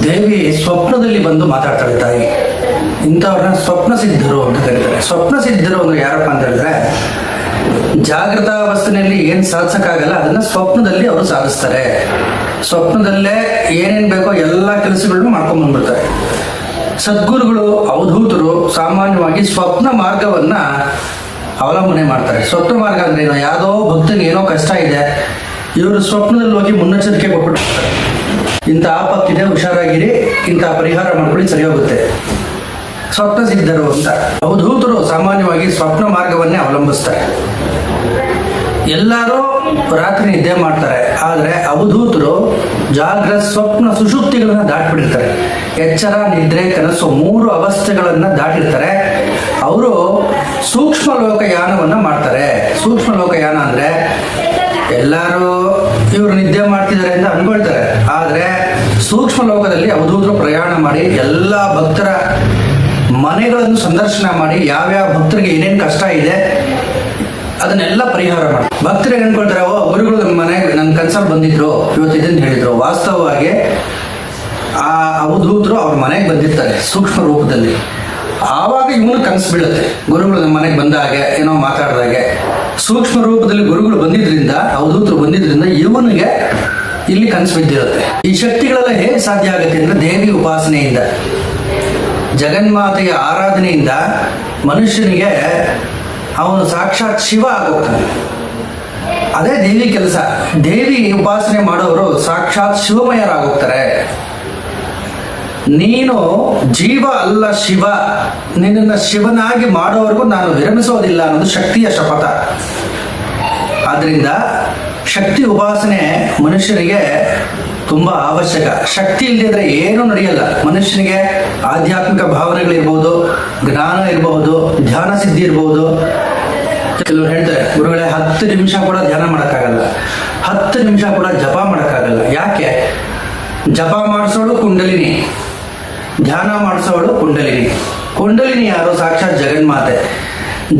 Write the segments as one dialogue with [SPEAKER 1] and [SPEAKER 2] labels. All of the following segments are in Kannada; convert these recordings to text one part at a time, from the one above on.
[SPEAKER 1] ದೇವಿ ಸ್ವಪ್ನದಲ್ಲಿ ಬಂದು ಮಾತಾಡ್ತಾಳೆ ತಾಯಿ. ಇಂಥವ್ರನ್ನ ಸ್ವಪ್ನ ಸಿದ್ಧರು ಅಂತ ಕರೀತಾರೆ. ಸ್ವಪ್ನ ಸಿದ್ಧರು ಅಂದ್ರೆ ಯಾರಪ್ಪ ಅಂತ ಹೇಳಿದ್ರೆ, ಜಾಗೃತ ಅವಸ್ಥೆಯಲ್ಲಿ ಏನು ಸಾಧಿಸಕ್ಕಾಗಲ್ಲ ಅದನ್ನ ಸ್ವಪ್ನದಲ್ಲಿ ಅವರು ಸಾಧಿಸ್ತಾರೆ. ಸ್ವಪ್ನದಲ್ಲೇ ಏನೇನು ಬೇಕೋ ಎಲ್ಲ ಕೆಲಸಗಳನ್ನು ಮಾಡ್ಕೊಂಡ್ ಬಂದ್ಬಿಡ್ತಾರೆ. ಸದ್ಗುರುಗಳು, ಅವಧೂತರು ಸಾಮಾನ್ಯವಾಗಿ ಸ್ವಪ್ನ ಮಾರ್ಗವನ್ನ ಅವಲಂಬನೆ ಮಾಡ್ತಾರೆ. ಸ್ವಪ್ನ ಮಾರ್ಗ ಅಂದ್ರೆ ಏನೋ, ಯಾವುದೋ ಭಕ್ತನಿಗೆ ಏನೋ ಕಷ್ಟ ಇದೆ, ಇವರು ಸ್ವಪ್ನದಲ್ಲಿ ಹೋಗಿ ಮುನ್ನೆಚ್ಚರಿಕೆ ಕೊಟ್ಬಿಟ್ಟಿರ್ತಾರೆ. ಇಂಥ ಆಪತ್ತಿದೆ, ಹುಷಾರಾಗಿರಿ, ಇಂಥ ಪರಿಹಾರ ಮಾಡ್ಕೊಳ್ಳಿ, ಸರಿ ಹೋಗುತ್ತೆ. ಸ್ವಪ್ನ ಸಿದ್ಧರು ಅಂತ. ಅವಧೂತರು ಸಾಮಾನ್ಯವಾಗಿ ಸ್ವಪ್ನ ಮಾರ್ಗವನ್ನೇ ಅವಲಂಬಿಸ್ತಾರೆ. ಎಲ್ಲರೂ ರಾತ್ರಿ ನಿದ್ದೆ ಮಾಡ್ತಾರೆ, ಆದರೆ ಅವಧೂತರು ಜಾಗ್ರತ, ಸ್ವಪ್ನ, ಸುಷುಪ್ತಿಗಳನ್ನ ದಾಟಿಬಿಟ್ಟಿರ್ತಾರೆ. ಎಚ್ಚರ, ನಿದ್ರೆ, ಕನಸು 3 ಅವಸ್ಥೆಗಳನ್ನ ದಾಟಿರ್ತಾರೆ. ಅವರು ಸೂಕ್ಷ್ಮ ಲೋಕಯಾನವನ್ನ ಮಾಡ್ತಾರೆ. ಸೂಕ್ಷ್ಮ ಲೋಕಯಾನ ಅಂದ್ರೆ ಎಲ್ಲರೂ ಇವರು ನಿದ್ದೆ ಮಾಡ್ತಿದ್ದಾರೆ ಅಂತ ಅನ್ಕೊಳ್ತಾರೆ, ಆದ್ರೆ ಸೂಕ್ಷ್ಮ ಲೋಕದಲ್ಲಿ ಅವಧೂತರು ಪ್ರಯಾಣ ಮಾಡಿ ಎಲ್ಲ ಭಕ್ತರ ಮನೆಗಳನ್ನು ಸಂದರ್ಶನ ಮಾಡಿ ಯಾವ್ಯಾವ ಭಕ್ತರಿಗೆ ಏನೇನು ಕಷ್ಟ ಇದೆ ಅದನ್ನೆಲ್ಲ ಪರಿಹಾರ ಮಾಡಿ. ಭಕ್ತರು ಏನ್ ಅನ್ಕೊಳ್ತಾರೆ, ಓ ಗುರುಗಳು ನಮ್ಮ ಮನೆಗೆ ನನ್ನ ಕನ್ಸಲ್ಲಿ ಬಂದಿದ್ರು, ಇವತ್ತು ಇದನ್ನು ಹೇಳಿದ್ರು. ವಾಸ್ತವವಾಗಿ ಆ ಅವಧೂತರು ಅವ್ರ ಮನೆಗೆ ಬಂದಿರ್ತಾರೆ ಸೂಕ್ಷ್ಮ ರೂಪದಲ್ಲಿ. ಆವಾಗ ಇವನು ಕನಸು ಬೀಳುತ್ತೆ, ಗುರುಗಳು ನಮ್ಮ ಮನೆಗೆ ಬಂದ ಹಾಗೆ, ಏನೋ ಮಾತಾಡಿದಾಗೆ. ಸೂಕ್ಷ್ಮ ರೂಪದಲ್ಲಿ ಗುರುಗಳು ಬಂದಿದ್ರಿಂದ, ಅವಧೂತರು ಬಂದಿದ್ರಿಂದ ಇವನಿಗೆ ಇಲ್ಲಿ ಕನಸು ಬಿದ್ದಿರುತ್ತೆ. ಈ ಶಕ್ತಿಗಳೆಲ್ಲ ಹೇಗೆ ಸಾಧ್ಯ ಆಗುತ್ತೆ ಅಂದ್ರೆ ದೇವಿ ಉಪಾಸನೆಯಿಂದ, ಜಗನ್ಮಾತೆಯ ಆರಾಧನೆಯಿಂದ ಮನುಷ್ಯನಿಗೆ ಅವನು ಸಾಕ್ಷಾತ್ ಶಿವ ಆಗೋಗ್ತಾನೆ. ಅದೇ ದೇವಿ ಕೆಲಸ. ದೇವಿ ಉಪಾಸನೆ ಮಾಡೋರು ಸಾಕ್ಷಾತ್ ಶಿವಮಯರಾಗೋಗ್ತಾರೆ. ನೀನು ಜೀವ ಅಲ್ಲ ಶಿವ, ನಿನ್ನನ್ನು ಶಿವನಾಗಿ ಮಾಡೋವರೆಗೂ ನಾನು ವಿರಮಿಸೋದಿಲ್ಲ ಅನ್ನೋದು ಶಕ್ತಿಯ ಶಪಥ. ಆದ್ರಿಂದ ಶಕ್ತಿ ಉಪಾಸನೆ ಮನುಷ್ಯನಿಗೆ ತುಂಬಾ ಅವಶ್ಯಕ. ಶಕ್ತಿ ಇಲ್ಲದಿದ್ರೆ ಏನೂ ನಡೆಯಲ್ಲ. ಮನುಷ್ಯನಿಗೆ ಆಧ್ಯಾತ್ಮಿಕ ಭಾವನೆಗಳಿರ್ಬೋದು, ಜ್ಞಾನ ಇರಬಹುದು, ಧ್ಯಾನ ಸಿದ್ಧಿ ಇರಬಹುದು. ಕೆಲವರು ಹೇಳ್ತಾರೆ, ಗುರುಗಳೇ 10 ನಿಮಿಷ ಕೂಡ ಧ್ಯಾನ ಮಾಡೋಕ್ಕಾಗಲ್ಲ, 10 ನಿಮಿಷ ಕೂಡ ಜಪ ಮಾಡೋಕ್ಕಾಗಲ್ಲ. ಯಾಕೆ? ಜಪ ಮಾಡಿಸೋಳು ಕುಂಡಲಿನಿ, ಧ್ಯಾನ ಮಾಡಿಸೋಳು ಕುಂಡಲಿನಿ. ಕುಂಡಲಿನಿ ಯಾರು? ಸಾಕ್ಷಾತ್ ಜಗನ್ಮಾತೆ.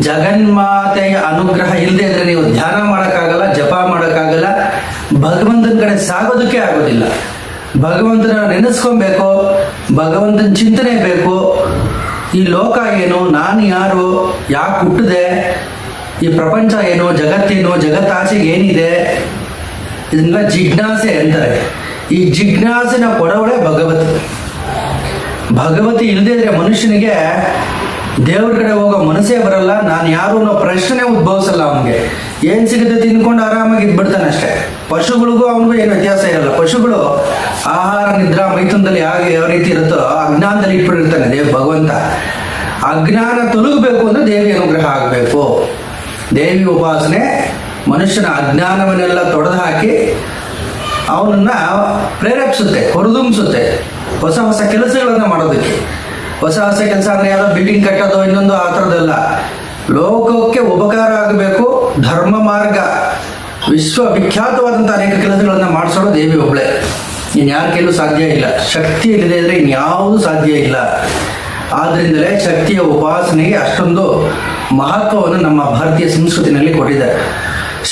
[SPEAKER 1] ಜಗನ್ಮಾತೆಯ ಅನುಗ್ರಹ ಇಲ್ಲದೆ ಇದ್ರೆ ನೀವು ಧ್ಯಾನ ಮಾಡೋಕ್ಕಾಗಲ್ಲ, ಜಪ ಮಾಡೋಕ್ಕಾಗಲ್ಲ, ಭಗವಂತನ ಕಡೆ ಸಾಗೋದಕ್ಕೆ ಆಗೋದಿಲ್ಲ. ಭಗವಂತನ ನೆನೆಸ್ಕೊಬೇಕು, ಭಗವಂತನ ಚಿಂತನೆ ಬೇಕು. ಈ ಲೋಕ ಏನು, ನಾನು ಯಾರು, ಯಾಕೆ ಹುಟ್ಟಿದೆ, ಈ ಪ್ರಪಂಚ ಏನು, ಜಗತ್ತೇನು, ಜಗತ್ತಾಚೆಗೆ ಏನಿದೆ, ಇದನ್ನೆಲ್ಲ ಜಿಜ್ಞಾಸೆ ಅಂತಾರೆ. ಈ ಜಿಜ್ಞಾಸೆನ ಕೊಡವಳೆ ಭಗವತಿ. ಭಗವತಿ ಇಲ್ಲದೇ ಇದ್ರೆ ಮನುಷ್ಯನಿಗೆ ದೇವ್ರ ಕಡೆ ಹೋಗೋ ಮನಸ್ಸೇ ಬರಲ್ಲ. ನಾನು ಯಾರು ಅನ್ನೋ ಪ್ರಶ್ನೆ ಉದ್ಭವಿಸಲ್ಲ. ಅವನಿಗೆ ಏನ್ ಸಿಗುತ್ತೆ ತಿನ್ಕೊಂಡು ಆರಾಮಾಗಿ ಇದ್ಬಿಡ್ತಾನೆ ಅಷ್ಟೇ. ಪಶುಗಳಿಗೂ ಅವನಿಗೂ ಏನು ವ್ಯತ್ಯಾಸ ಇರಲ್ಲ. ಪಶುಗಳು ಆಹಾರ, ನಿದ್ರಾ, ಮೈಥುನದಲ್ಲಿ ಯಾವ ರೀತಿ ಇರುತ್ತೋ ಅಜ್ಞಾನದಲ್ಲಿ ಇಟ್ಬಿಟ್ಟಿರ್ತಾನೆ ಭಗವಂತ. ಅಜ್ಞಾನ ತೊಲಗಬೇಕು ಅಂದ್ರೆ ದೇವಿ ಅನುಗ್ರಹ ಆಗಬೇಕು. ದೇವಿ ಉಪಾಸನೆ ಮನುಷ್ಯನ ಅಜ್ಞಾನವನ್ನೆಲ್ಲ ತೊಡೆದು ಹಾಕಿ ಅವನನ್ನ ಪ್ರೇರೇಪಿಸುತ್ತೆ, ಹೊರದುಂಬಿಸುತ್ತೆ ಹೊಸ ಹೊಸ ಕೆಲಸಗಳನ್ನ ಮಾಡೋದಕ್ಕೆ. ಹೊಸ ಹೊಸ ಕೆಲಸ ಅಂದ್ರೆ ಯಾರೋ ಬಿಲ್ಡಿಂಗ್ ಕಟ್ಟೋದು, ಇನ್ನೊಂದು ಆ ಥರದ್ದಲ್ಲ. ಲೋಕಕ್ಕೆ ಉಪಕಾರ ಆಗಬೇಕು. ಧರ್ಮ ಮಾರ್ಗ, ವಿಶ್ವವಿಖ್ಯಾತವಾದಂಥ ಅನೇಕ ಕೆಲಸಗಳನ್ನ ಮಾಡಿಸೋದು ದೇವಿ ಒಬ್ಳೆ. ಇನ್ಯಾರ ಕೈಲೂ ಸಾಧ್ಯ ಇಲ್ಲ. ಶಕ್ತಿ ಇಲ್ಲದೆ ಇದ್ರೆ ಇನ್ಯಾವುದೂ ಸಾಧ್ಯ ಇಲ್ಲ. ಆದ್ರಿಂದಲೇ ಶಕ್ತಿಯ ಉಪಾಸನೆಗೆ ಅಷ್ಟೊಂದು ಮಹತ್ವವನ್ನು ನಮ್ಮ ಭಾರತೀಯ ಸಂಸ್ಕೃತಿನಲ್ಲಿ ಕೊಟ್ಟಿದ್ದಾರೆ.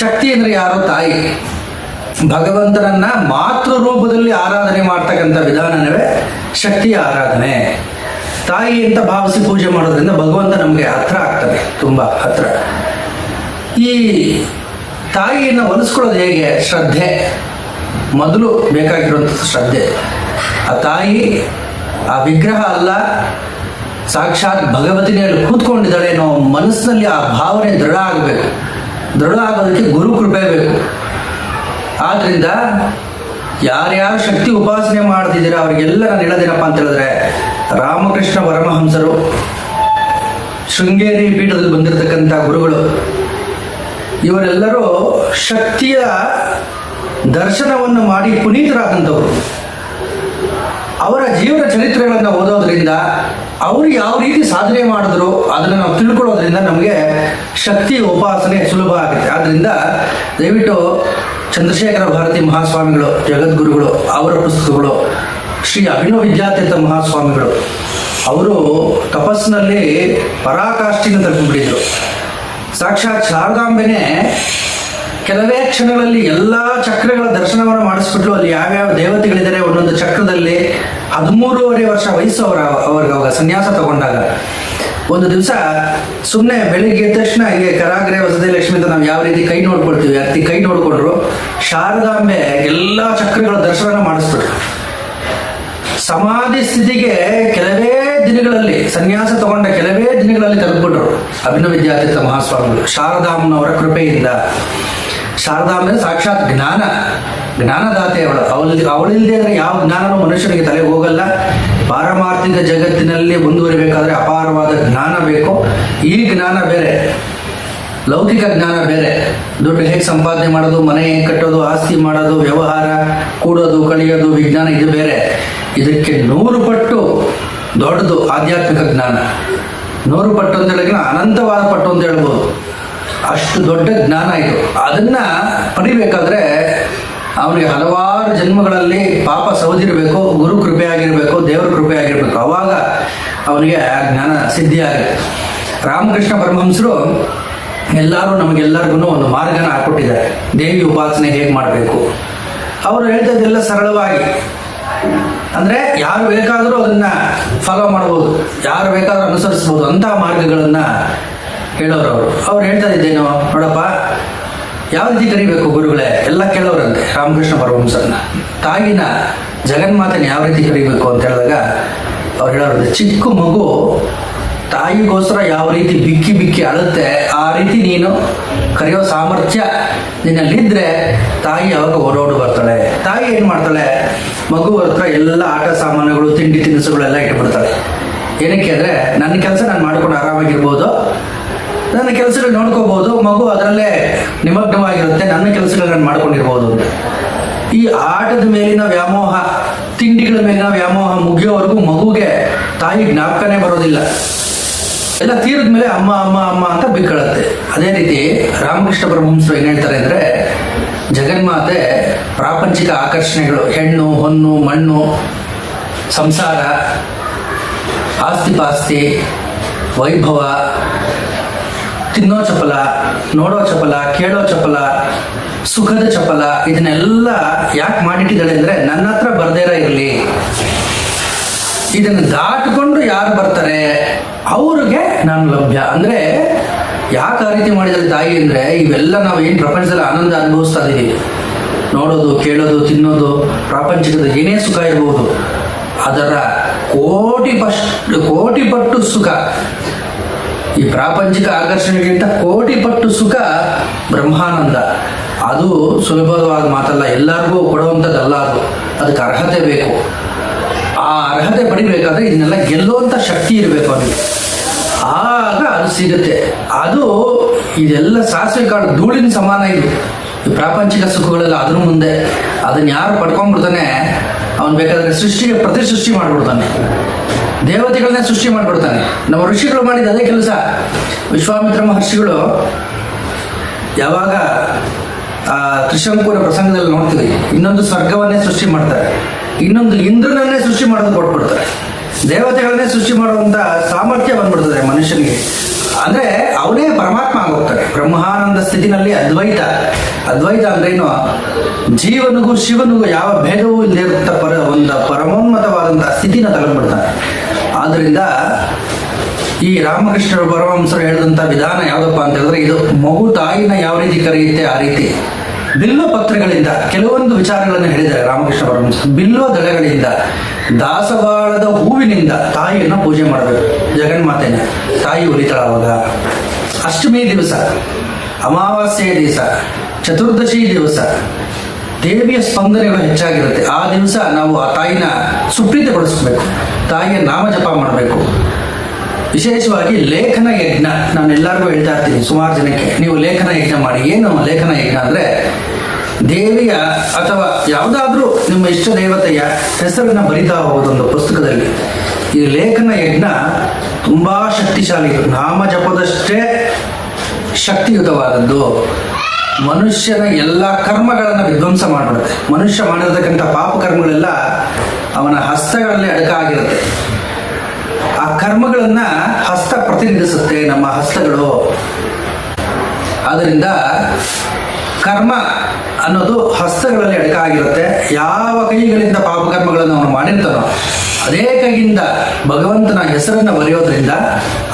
[SPEAKER 1] ಶಕ್ತಿ ಅಂದ್ರೆ ಯಾರು? ತಾಯಿ. ಭಗವಂತನನ್ನ ಮಾತೃ ರೂಪದಲ್ಲಿ ಆರಾಧನೆ ಮಾಡ್ತಕ್ಕಂಥ ವಿಧಾನವೇ ಶಕ್ತಿಯ ಆರಾಧನೆ. ತಾಯಿ ಅಂತ ಭಾವಿಸಿ ಪೂಜೆ ಮಾಡೋದ್ರಿಂದ ಭಗವಂತ ನಮಗೆ ಹತ್ರ ಆಗ್ತದೆ, ತುಂಬಾ ಹತ್ರ. ಈ ತಾಯಿಯನ್ನು ಒಲಿಸ್ಕೊಳ್ಳೋದು ಹೇಗೆ? ಶ್ರದ್ಧೆ ಮೊದಲು ಬೇಕಾಗಿರುವಂಥದ್ದು. ಶ್ರದ್ಧೆ. ಆ ತಾಯಿ ಆ ವಿಗ್ರಹ ಅಲ್ಲ, ಸಾಕ್ಷಾತ್ ಭಗವತಿನೇ ಕೂತ್ಕೊಂಡಿದ್ದಾಳೆ ಅನ್ನೋ ಮನಸ್ಸಿನಲ್ಲಿ ಆ ಭಾವನೆ ದೃಢ ಆಗಬೇಕು. ದೃಢ ಆಗೋದಕ್ಕೆ ಗುರು ಕೃಪೆ ಬೇಕು. ಆದ್ರಿಂದ ಯಾರ್ಯಾರು ಶಕ್ತಿ ಉಪಾಸನೆ ಮಾಡ್ತಿದ್ದೀರಾ ಅವ್ರಿಗೆಲ್ಲ ನಾನು ಹೇಳೋದೇನಪ್ಪ ಅಂತ ಹೇಳಿದ್ರೆ, ರಾಮಕೃಷ್ಣ ಪರಮಹಂಸರು, ಶೃಂಗೇರಿ ಪೀಠದಲ್ಲಿ ಬಂದಿರತಕ್ಕಂಥ ಗುರುಗಳು, ಇವರೆಲ್ಲರೂ ಶಕ್ತಿಯ ದರ್ಶನವನ್ನು ಮಾಡಿ ಪುನೀತರಾದಂಥವ್ರು. ಅವರ ಜೀವನ ಚರಿತ್ರೆಗಳನ್ನು ಓದೋದ್ರಿಂದ ಅವರು ಯಾವ ರೀತಿ ಸಾಧನೆ ಮಾಡಿದ್ರು ಅದನ್ನು ನಾವು ತಿಳ್ಕೊಳ್ಳೋದ್ರಿಂದ ನಮಗೆ ಶಕ್ತಿ ಉಪಾಸನೆ ಸುಲಭ ಆಗುತ್ತೆ. ಆದ್ದರಿಂದ ದಯವಿಟ್ಟು ಚಂದ್ರಶೇಖರ ಭಾರತಿ ಮಹಾಸ್ವಾಮಿಗಳು, ಜಗದ್ಗುರುಗಳು, ಅವರ ಪುಸ್ತಕಗಳು, ಶ್ರೀ ಅಭಿನವ ವಿದ್ಯಾತೀರ್ಥ ಮಹಾಸ್ವಾಮಿಗಳು, ಅವರು ತಪಸ್ಸಿನಲ್ಲಿ ಪರಾಕಾಷ್ಠೆಯನ್ನು ತಲುಪಿಬಿಟ್ಟಿದ್ರು. ಸಾಕ್ಷಾತ್ ಶಾರದಾಂಬೆನೇ ಕೆಲವೇ ಕ್ಷಣಗಳಲ್ಲಿ ಎಲ್ಲ ಚಕ್ರಗಳ ದರ್ಶನವನ್ನು ಮಾಡಿಸ್ಬಿಟ್ಲು. ಅಲ್ಲಿ ಯಾವ್ಯಾವ ದೇವತೆಗಳಿದ್ದಾರೆ ಒಂದೊಂದು ಚಕ್ರದಲ್ಲಿ 13.5 ವರ್ಷ ವಯಸ್ಸು ಅವ್ರಿಗೆ ಅವಾಗ ಸನ್ಯಾಸ ತಗೊಂಡಾಗ ಒಂದು ದಿವಸ ಸುಮ್ಮನೆ ಬೆಳಿಗ್ಗೆ ಎದ್ದ ತಕ್ಷಣ ಹೀಗೆ ಕರಾಗ್ರೆ ವಸತಿ ಲಕ್ಷ್ಮಿ ಅಂತ ನಾವು ಯಾವ ರೀತಿ ಕೈ ನೋಡ್ಕೊಳ್ತೀವಿ ಅತಿ ಕೈ ನೋಡ್ಕೊಂಡ್ರು ಶಾರದಾಂಬೆ ಎಲ್ಲ ಚಕ್ರಗಳ ದರ್ಶನ ಮಾಡಿಸ್ಬಿಟ್ರು. ಸಮಾಧಿ ಸ್ಥಿತಿಗೆ ಕೆಲವೇ ದಿನಗಳಲ್ಲಿ, ಸನ್ಯಾಸ ತಗೊಂಡ ಕೆಲವೇ ದಿನಗಳಲ್ಲಿ ತಲುಪಿಬಿಟ್ರು ಅಭಿನವ ವಿದ್ಯಾತೀರ್ಥ ಮಹಾಸ್ವಾಮಿಗಳು ಶಾರದಾಂಬನವರ ಕೃಪೆಯಿಂದ. ಶಾರದಾಂಬೆ ಸಾಕ್ಷಾತ್ ಜ್ಞಾನದಾತೆ ಅವಳಿಲ್ಲದೆ ಅಂದ್ರೆ ಯಾವ ಜ್ಞಾನನೂ ಮನುಷ್ಯನಿಗೆ ತಲೆ ಹೋಗಲ್ಲ. ಪಾರಮಾರ್ಥಿಕ ಜಗತ್ತಿನಲ್ಲಿ ಮುಂದುವರಿಬೇಕಾದ್ರೆ ಅಪಾರವಾದ ಜ್ಞಾನ ಬೇಕು. ಈ ಜ್ಞಾನ ಬೇರೆ, ಲೌಕಿಕ ಜ್ಞಾನ ಬೇರೆ. ದುಡ್ಡು ಹೇಗೆ ಸಂಪಾದನೆ ಮಾಡೋದು, ಮನೆ ಹೇಗೆ ಕಟ್ಟೋದು, ಆಸ್ತಿ ಮಾಡೋದು, ವ್ಯವಹಾರ, ಕೂಡೋದು ಕಳಿಯೋದು, ವಿಜ್ಞಾನ ಇದು ಬೇರೆ. ಇದಕ್ಕೆ 100 ಪಟ್ಟು ದೊಡ್ಡದು ಆಧ್ಯಾತ್ಮಿಕ ಜ್ಞಾನ. 100 ಪಟ್ಟು ಅಂತ ಹೇಳಿದ್ರೆ ಅನಂತವಾದ ಪಟ್ಟು ಅಂತ ಹೇಳ್ಬೋದು. ಅಷ್ಟು ದೊಡ್ಡ ಜ್ಞಾನ ಇದು. ಅದನ್ನ ಪಡಿಬೇಕಾದ್ರೆ ಅವನಿಗೆ ಹಲವಾರು ಜನ್ಮಗಳಲ್ಲಿ ಪಾಪ ಸೌದಿರಬೇಕು, ಗುರು ಕೃಪೆ ಆಗಿರಬೇಕು, ದೇವರ ಕೃಪೆ ಆಗಿರಬೇಕು. ಅವಾಗ ಅವನಿಗೆ ಆ ಜ್ಞಾನ ಸಿದ್ಧಿ ಆಗುತ್ತೆ. ರಾಮಕೃಷ್ಣ ಪರಮಹಂಸರು ನಮಗೆಲ್ಲರಿಗೂ ಒಂದು ಮಾರ್ಗನ ಹಾಕೊಟ್ಟಿದ್ದಾರೆ. ದೇವಿ ಉಪಾಸನೆ ಹೇಗೆ ಮಾಡಬೇಕು ಅವರು ಹೇಳ್ತದ್ದೆಲ್ಲ ಸರಳವಾಗಿ, ಅಂದ್ರೆ ಯಾರು ಬೇಕಾದರೂ ಅದನ್ನ ಫಾಲೋ ಮಾಡ್ಬೋದು, ಯಾರು ಬೇಕಾದ್ರೂ ಅನುಸರಿಸ್ಬೋದು ಅಂತಹ ಮಾರ್ಗಗಳನ್ನ ಹೇಳೋರು ಅವ್ರು ಹೇಳ್ತಾ ಇದ್ದೇನೋ ನೋಡಪ್ಪ, ಯಾವ ರೀತಿ ಕರಿಬೇಕು ಗುರುಗಳೇ ಎಲ್ಲ ಕೇಳೋರಂತೆ ರಾಮಕೃಷ್ಣ ಪರಮಹಂಸರನ್ನ. ತಾಯಿನ ಜಗನ್ಮಾತೆನ ಯಾವ ರೀತಿ ಕರಿಬೇಕು ಅಂತ ಹೇಳಿದಾಗ ಅವ್ರು ಹೇಳೋರು, ಚಿಕ್ಕ ಮಗು ತಾಯಿಗೋಸ್ಕರ ಯಾವ ರೀತಿ ಬಿಕ್ಕಿ ಬಿಕ್ಕಿ ಅಳುತ್ತೆ ಆ ರೀತಿ ನೀನು ಕರೆಯೋ ಸಾಮರ್ಥ್ಯ ನಿನ್ನಲ್ಲಿದ್ರೆ ತಾಯಿ ಅವಾಗ ಓಡೋಡು ಬರ್ತಾಳೆ. ತಾಯಿ ಏನ್ ಮಾಡ್ತಾಳೆ, ಮಗು ಹತ್ರ ಎಲ್ಲ ಆಟ ಸಾಮಾನುಗಳು, ತಿಂಡಿ ತಿನಿಸುಗಳೆಲ್ಲ ಇಟ್ಬಿಡ್ತಾಳೆ. ಏನಕ್ಕೆ ಅಂದ್ರೆ ನನ್ನ ಕೆಲಸ ನಾನು ಮಾಡ್ಕೊಂಡು ಆರಾಮಾಗಿರ್ಬೋದು, ನನ್ನ ಕೆಲಸಗಳು ನೋಡ್ಕೋಬಹುದು, ಮಗು ಅದರಲ್ಲೇ ನಿಮಗ್ನವಾಗಿರುತ್ತೆ, ನನ್ನ ಕೆಲಸಗಳು ನಾನು ಮಾಡ್ಕೊಂಡಿರ್ಬೋದು ಅಂತ. ಈ ಆಟದ ಮೇಲಿನ ವ್ಯಾಮೋಹ, ತಿಂಡಿಗಳ ಮೇಲಿನ ವ್ಯಾಮೋಹ ಮುಗಿಯೋವರೆಗೂ ಮಗುಗೆ ತಾಯಿ ಜ್ಞಾಪಕನೇ ಬರೋದಿಲ್ಲ. ಎಲ್ಲ ತೀರಿದ ಮೇಲೆ ಅಮ್ಮ ಅಮ್ಮ ಅಮ್ಮ ಅಂತ ಬಿಕ್ಕಳುತ್ತೆ. ಅದೇ ರೀತಿ ರಾಮಕೃಷ್ಣ ಪರಮಹಂಸರು ಏನ್ ಹೇಳ್ತಾರೆ ಅಂದ್ರೆ, ಜಗನ್ಮಾತೆ ಪ್ರಾಪಂಚಿಕ ಆಕರ್ಷಣೆಗಳು, ಹೆಣ್ಣು ಹೊನ್ನು ಮಣ್ಣು, ಸಂಸಾರ, ಆಸ್ತಿ ಪಾಸ್ತಿ, ವೈಭವ, ತಿನ್ನೋ ಚಪಲ, ನೋಡೋ ಚಪಲ, ಕೇಳೋ ಚಪಲ, ಸುಖದ ಚಪಲ, ಇದನ್ನೆಲ್ಲ ಯಾಕೆ ಮಾಡಿಟ್ಟಿದ್ದಾಳೆ ಅಂದ್ರೆ ನನ್ನ ಹತ್ರ ಬರ್ದೇರ ಇರಲಿ, ಇದನ್ನು ದಾಟಿಕೊಂಡು ಯಾರು ಬರ್ತಾರೆ ಅವ್ರಿಗೆ ನಾನು ಲಭ್ಯ. ಅಂದ್ರೆ ಯಾಕೆ ಆ ರೀತಿ ಮಾಡಿದಾಳೆ ತಾಯಿ ಅಂದ್ರೆ, ಇವೆಲ್ಲ ನಾವು ಏನು ಪ್ರಪಂಚದಲ್ಲಿ ಆನಂದ ಅನುಭವಿಸ್ತಾ ಇದೀವಿ, ನೋಡೋದು, ಕೇಳೋದು, ತಿನ್ನೋದು, ಪ್ರಾಪಂಚಿಕದ ಏನೇ ಸುಖ ಇರ್ಬೋದು, ಅದರ ಕೋಟಿ ಪಟ್ಟು ಸುಖ, ಈ ಪ್ರಾಪಂಚಿಕ ಆಕರ್ಷಣೆಗಿಂತ 1,000,000 ಪಟ್ಟು ಸುಖ ಬ್ರಹ್ಮಾನಂದ. ಅದು ಸುಲಭವಾದ ಮಾತಲ್ಲ, ಎಲ್ಲರಿಗೂ ಕೊಡುವಂಥದ್ದಲ್ಲ. ಅದಕ್ಕೆ ಅರ್ಹತೆ ಬೇಕು. ಆ ಅರ್ಹತೆ ಪಡಿಬೇಕಾದ್ರೆ ಇದನ್ನೆಲ್ಲ ಗೆಲ್ಲುವಂಥ ಶಕ್ತಿ ಇರಬೇಕು ಅವನಿಗೆ, ಆಗ ಅದು ಸಿಗುತ್ತೆ. ಅದು ಇದೆಲ್ಲ ಸಾಸಿವೆ ಕಾಳು ಧೂಳಿನ ಸಮಾನ. ಇದು ಈ ಪ್ರಾಪಂಚಿಕ ಸುಖಗಳೆಲ್ಲ ಅದ್ರ ಮುಂದೆ. ಅದನ್ನ ಯಾರು ಪಡ್ಕೊಂಡ್ಬಿಡ್ತಾನೆ ಅವನು ಬೇಕಾದ್ರೆ ಸೃಷ್ಟಿಗೆ ಪ್ರತಿ ಸೃಷ್ಟಿ ಮಾಡ್ಬಿಡ್ತಾನೆ, ದೇವತೆಗಳನ್ನೇ ಸೃಷ್ಟಿ ಮಾಡ್ಬಿಡ್ತಾನೆ. ನಮ್ಮ ಋಷಿಗಳು ಮಾಡಿದ ಅದೇ ಕೆಲಸ. ವಿಶ್ವಾಮಿತ್ರ ಮಹರ್ಷಿಗಳು ಯಾವಾಗ ತ್ರಿಶಂಕುರ ಪ್ರಸಂಗದಲ್ಲಿ ನೋಡ್ತೀವಿ, ಇನ್ನೊಂದು ಸ್ವರ್ಗವನ್ನೇ ಸೃಷ್ಟಿ ಮಾಡ್ತಾರೆ, ಇನ್ನೊಂದು ಇಂದ್ರನನ್ನೇ ಸೃಷ್ಟಿ ಮಾಡೋದು ಕೊಟ್ಬಿಡ್ತಾರೆ. ದೇವತೆಗಳನ್ನೇ ಸೃಷ್ಟಿ ಮಾಡುವಂತ ಸಾಮರ್ಥ್ಯ ಬಂದ್ಬಿಡ್ತದೆ ಮನುಷ್ಯನಿಗೆ. ಅಂದ್ರೆ ಅವನೇ ಪರಮಾತ್ಮ ಆಗೋಗ್ತಾನೆ ಬ್ರಹ್ಮಾನಂದ ಸ್ಥಿತಿನಲ್ಲಿ. ಅದ್ವೈತ ಅಂದ್ರೇನು, ಜೀವನಿಗೂ ಶಿವನಿಗೂ ಯಾವ ಭೇದವೂ ಇಲ್ಲದೆ ಇರುತ್ತ ಒಂದು ಪರಮೋನ್ನತವಾದಂತಹ ಸ್ಥಿತಿನ ತಲುಪಿಬಿಡ್ತಾನೆ. ಆದ್ರಿಂದ ಈ ರಾಮಕೃಷ್ಣ ಪರಮಹಂಸರು ಹೇಳಿದಂಥ ವಿಧಾನ ಯಾವುದಪ್ಪ ಅಂತ ಹೇಳಿದ್ರೆ, ಇದು ಮಗು ತಾಯಿನ ಯಾವ ರೀತಿ ಕರೆಯುತ್ತೆ ಆ ರೀತಿ ಬಿಲ್ವ ಪತ್ರಗಳಿಂದ ಕೆಲವೊಂದು ವಿಚಾರಗಳನ್ನು ಹೇಳಿದ್ದಾರೆ ರಾಮಕೃಷ್ಣ ಪರಮಹಂಸ. ಬಿಲ್ವ ದಳಗಳಿಂದ, ದಾಸವಾಳದ ಹೂವಿನಿಂದ ತಾಯಿಯನ್ನು ಪೂಜೆ ಮಾಡಬೇಕು. ಜಗನ್ಮಾತೆನ ತಾಯಿ ಉಳಿತಾಳ ಅವಾಗ. ಅಷ್ಟಮಿ ದಿವಸ, ಅಮಾವಾಸ್ಯೆಯ ದಿವಸ, ಚತುರ್ದಶಿ ದಿವಸ ದೇವಿಯ ಸ್ಪಂದನೆಗಳು ಹೆಚ್ಚಾಗಿರುತ್ತೆ. ಆ ದಿವಸ ನಾವು ಆ ತಾಯಿನ ಸುಪ್ರೀತಗೊಳಿಸ್ಬೇಕು, ತಾಯಿಯ ನಾಮ ಜಪ ಮಾಡಬೇಕು. ವಿಶೇಷವಾಗಿ ಲೇಖನ ಯಜ್ಞ ನಾನು ಎಲ್ಲರಿಗೂ ಹೇಳ್ತಾ ಇರ್ತೀನಿ, ಸುಮಾರು ಜನಕ್ಕೆ ನೀವು ಲೇಖನ ಯಜ್ಞ ಮಾಡಿ. ಏನು ಲೇಖನ ಯಜ್ಞ ಅಂದ್ರೆ, ದೇವಿಯ ಅಥವಾ ಯಾವುದಾದ್ರೂ ನಿಮ್ಮ ಇಷ್ಟ ದೇವತೆಯ ಹೆಸರನ್ನ ಬರಿತಾ ಹೋಗೋದೊಂದು ಪುಸ್ತಕದಲ್ಲಿ. ಈ ಲೇಖನ ಯಜ್ಞ ತುಂಬಾ ಶಕ್ತಿಶಾಲಿ, ನಾಮ ಜಪದಷ್ಟೇ ಶಕ್ತಿಯುತವಾದದ್ದು. ಮನುಷ್ಯನ ಎಲ್ಲ ಕರ್ಮಗಳನ್ನು ವಿಧ್ವಂಸ ಮಾಡಿಬಿಡುತ್ತೆ. ಮನುಷ್ಯ ಮಾಡಿರತಕ್ಕಂಥ ಪಾಪ ಕರ್ಮಗಳೆಲ್ಲ ಅವನ ಹಸ್ತಗಳಲ್ಲಿ ಅಡಕಾಗಿರುತ್ತೆ. ಆ ಕರ್ಮಗಳನ್ನ ಹಸ್ತ ಪ್ರತಿನಿಧಿಸುತ್ತೆ, ನಮ್ಮ ಹಸ್ತಗಳು. ಆದ್ದರಿಂದ ಕರ್ಮ ಅನ್ನೋದು ಹಸ್ತಗಳಲ್ಲಿ ಅಡಕಾಗಿರುತ್ತೆ. ಯಾವ ಕೈಗಳಿಂದ ಪಾಪಕರ್ಮಗಳನ್ನು ಅವನು ಮಾಡಿರ್ತಾನೋ ಅದೇ ಕೈಯಿಂದ ಭಗವಂತನ ಹೆಸರನ್ನು ಬರೆಯೋದ್ರಿಂದ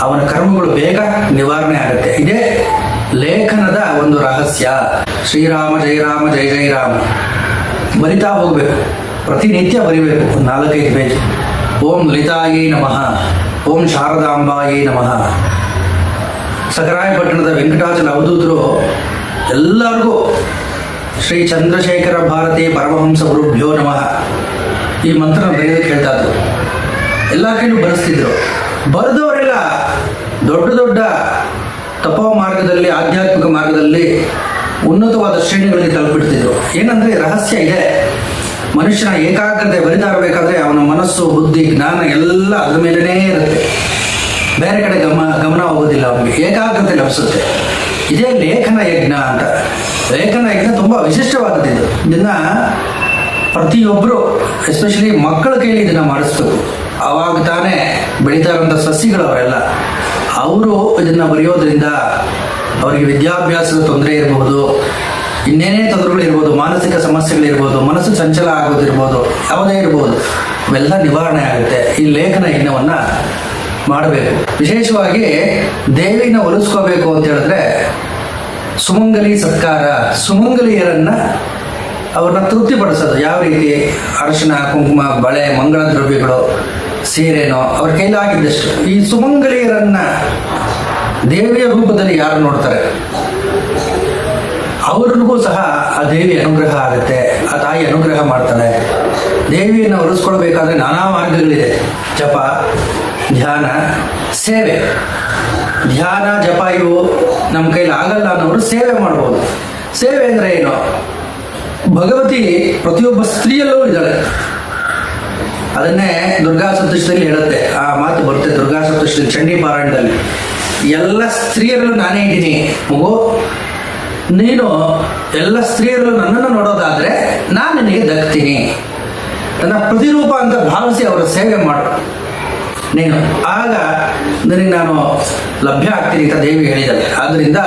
[SPEAKER 1] ಅವನ ಕರ್ಮಗಳು ಬೇಗ ನಿವಾರಣೆ ಆಗುತ್ತೆ. ಇದೇ ಲೇಖನದ ಒಂದು ರಹಸ್ಯ. ಶ್ರೀರಾಮ ಜಯ ರಾಮ ಜಯ ಜಯ ರಾಮ ಬರಿತಾ ಹೋಗ್ಬೇಕು, ಪ್ರತಿನಿತ್ಯ ಬರಿಬೇಕು, 4-5 ಪೇಜ್. ಓಂ ಲಲಿತಾಯೇ ನಮಃ, ಓಂ ಶಾರದಾಂಬಾಯೇ ನಮಃ. ಸಕರಾಯಪಟ್ಟಣದ ವೆಂಕಟಾಚಲ ಅವಧೂತರು ಎಲ್ಲರಿಗೂ ಶ್ರೀ ಚಂದ್ರಶೇಖರ ಭಾರತಿ ಪರಮಹಂಸ ಗುರುಭ್ಯೋ ನಮಃ ಈ ಮಂತ್ರ ಬರೆಯೋದಕ್ಕೆ ಹೇಳ್ತಾ ಇದ್ರು. ಎಲ್ಲ ಕೈಲೂ ಬರೆಸ್ತಿದ್ರು. ಬರೆದವರೆಲ್ಲ ದೊಡ್ಡ ದೊಡ್ಡ ತಪೋ ಮಾರ್ಗದಲ್ಲಿ, ಆಧ್ಯಾತ್ಮಿಕ ಮಾರ್ಗದಲ್ಲಿ ಉನ್ನತವಾದ ಶ್ರೇಣಿಗಳಿಗೆ ತಲುಪಿಡ್ತಿದ್ರು. ಏನಂದ್ರೆ ರಹಸ್ಯ ಇದೆ. ಮನುಷ್ಯನ ಏಕಾಗ್ರತೆ ಬರಿತಾ ಇರಬೇಕಾದ್ರೆ ಅವನ ಮನಸ್ಸು, ಬುದ್ಧಿ, ಜ್ಞಾನ ಎಲ್ಲ ಅದ್ರ ಮೇಲೇ ಇರುತ್ತೆ. ಬೇರೆ ಕಡೆ ಗಮನ ಹೋಗೋದಿಲ್ಲ, ಅವನಿಗೆ ಏಕಾಗ್ರತೆ ಲಭಿಸುತ್ತೆ. ಇದೇ ಲೇಖನ ಯಜ್ಞ ಅಂತ. ಲೇಖನ ಯಜ್ಞ ತುಂಬ ವಿಶಿಷ್ಟವಾದದ್ದು. ಇದನ್ನ ಪ್ರತಿಯೊಬ್ಬರು, ಎಸ್ಪೆಷಲಿ ಮಕ್ಕಳ ಕೈಲಿ ಇದನ್ನ ಮಾಡಿಸ್ಬೇಕು. ಆವಾಗ ತಾನೇ ಬೆಳೀತಾ ಇರುವಂಥ ಸಸಿಗಳವರೆಲ್ಲ ಅವರು ಇದನ್ನ ಬರೆಯೋದ್ರಿಂದ ಅವರಿಗೆ ವಿದ್ಯಾಭ್ಯಾಸದ ತೊಂದರೆ ಇರಬಹುದು, ಇನ್ನೇನೇ ತೊಂದರೆಗಳಿರ್ಬೋದು, ಮಾನಸಿಕ ಸಮಸ್ಯೆಗಳಿರ್ಬೋದು, ಮನಸ್ಸು ಚಂಚಲ ಆಗೋದಿರ್ಬೋದು, ಯಾವುದೇ ಇರ್ಬೋದು, ಇವೆಲ್ಲ ನಿವಾರಣೆ ಆಗುತ್ತೆ. ಈ ಲೇಖನ ಯಜ್ಞವನ್ನು ಮಾಡಬೇಕು. ವಿಶೇಷವಾಗಿ ದೇವಿನ ಒಲಿಸ್ಕೋಬೇಕು ಅಂತ ಹೇಳಿದ್ರೆ ಸುಮಂಗಲಿ ಸತ್ಕಾರ, ಸುಮಂಗಲಿಯರನ್ನ ಅವ್ರನ್ನ ತೃಪ್ತಿಪಡಿಸೋದು. ಯಾವ ರೀತಿ? ಅರಿಶಿನ, ಕುಂಕುಮ, ಬಳೆ, ಮಂಗಳ ದ್ರವ್ಯಗಳು, ಸೀರೆನೋ ಅವ್ರ ಕೈಲಾಗಿದ್ದಷ್ಟು. ಈ ಸುಮಂಗಲಿಯರನ್ನ ದೇವಿಯ ರೂಪದಲ್ಲಿ ಯಾರು ನೋಡ್ತಾರೆ ಅವ್ರಿಗೂ ಸಹ ಆ ದೇವಿ ಅನುಗ್ರಹ ಆಗುತ್ತೆ, ಆ ತಾಯಿ ಅನುಗ್ರಹ ಮಾಡ್ತಾಳೆ. ದೇವಿಯನ್ನು ಒಲಿಸ್ಕೊಳ್ಬೇಕಾದ್ರೆ ನಾನಾ ಮಾರ್ಗಗಳಿದೆ. ಜಪ, ಧ್ಯಾನ, ಸೇವೆ. ಧ್ಯಾನ, ಜಪ ಇವು ನಮ್ಮ ಕೈಲಿ ಆಗಲ್ಲ ಅನ್ನೋರು ಸೇವೆ ಮಾಡ್ಬೋದು. ಸೇವೆ ಅಂದರೆ ಏನು? ಭಗವತಿ ಪ್ರತಿಯೊಬ್ಬ ಸ್ತ್ರೀಯಲ್ಲೂ ಇದ್ದಾಳೆ. ಅದನ್ನೇ ದುರ್ಗಾ ಸಪ್ತಶತಿಯಲ್ಲಿ ಹೇಳುತ್ತೆ. ಆ ಮಾತು ಬರುತ್ತೆ ದುರ್ಗಾ ಸಪ್ತಶತಿ ಚಂಡಿ ಪಾರಾಯಣದಲ್ಲಿ. ಎಲ್ಲ ಸ್ತ್ರೀಯರಲ್ಲೂ ನಾನೇ ಇದ್ದೀನಿ ಮಗು, ನೀನು ಎಲ್ಲ ಸ್ತ್ರೀಯರಲ್ಲೂ ನನ್ನನ್ನು ನೋಡೋದಾದ್ರೆ ನಾನು ನಿನಗೆ ದಕ್ತೀನಿ. ನನ್ನ ಪ್ರತಿರೂಪ ಅಂತ ಭಾವಿಸಿ ಅವರ ಸೇವೆ ಮಾಡು ನೀನು, ಆಗ ನನಗೆ ನಾನು ಲಭ್ಯ ಆಗ್ತೀನಿ ಅಂತ ದೇವಿ ಹೇಳಿದ್ದಾಳೆ. ಆದ್ದರಿಂದ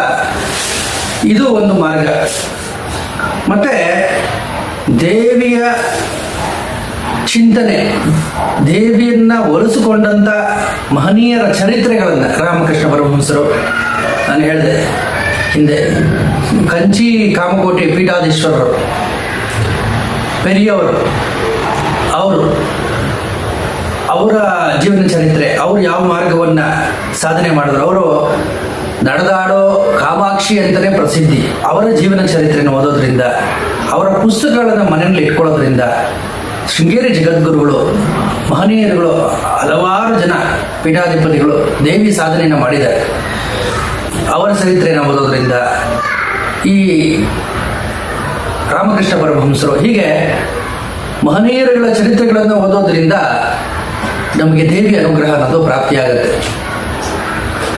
[SPEAKER 1] ಇದು ಒಂದು ಮಾರ್ಗ. ಮತ್ತೆ ದೇವಿಯ ಚಿಂತನೆ, ದೇವಿಯನ್ನ ಒಲಿಸಿಕೊಂಡಂಥ ಮಹನೀಯರ ಚರಿತ್ರೆಗಳನ್ನು ರಾಮಕೃಷ್ಣ ಪರಮಹಂಸರು, ನಾನು ಹೇಳಿದೆ ಹಿಂದೆ, ಕಂಚಿ ಕಾಮಕೋಟಿ ಪೀಠಾಧೀಶ್ವರರು, ಪೆರಿಯವರು, ಅವರ ಜೀವನ ಚರಿತ್ರೆ, ಅವರು ಯಾವ ಮಾರ್ಗವನ್ನು ಸಾಧನೆ ಮಾಡಿದ್ರು. ಅವರು ನಡೆದಾಡೋ ಕಾಮಾಕ್ಷಿ ಅಂತಲೇ ಪ್ರಸಿದ್ಧಿ. ಅವರ ಜೀವನ ಚರಿತ್ರೆಯನ್ನು ಓದೋದ್ರಿಂದ, ಅವರ ಪುಸ್ತಕಗಳನ್ನು ಮನೆಯಲ್ಲಿ ಇಟ್ಕೊಳ್ಳೋದ್ರಿಂದ ಶೃಂಗೇರಿ ಜಗದ್ಗುರುಗಳು, ಮಹನೀಯರುಗಳು, ಹಲವಾರು ಜನ ಪೀಠಾಧಿಪತಿಗಳು ದೇವಿ ಸಾಧನೆಯನ್ನು ಮಾಡಿದ್ದಾರೆ. ಅವರ ಚರಿತ್ರೆಯನ್ನು ಓದೋದ್ರಿಂದ, ಈ ರಾಮಕೃಷ್ಣ ಪರಮಹಂಸರು, ಹೀಗೆ ಮಹನೀಯರುಗಳ ಚರಿತ್ರೆಗಳನ್ನು ಓದೋದ್ರಿಂದ ನಮಗೆ ದೇವಿ ಅನುಗ್ರಹ ಅನ್ನೋದು ಪ್ರಾಪ್ತಿಯಾಗುತ್ತೆ.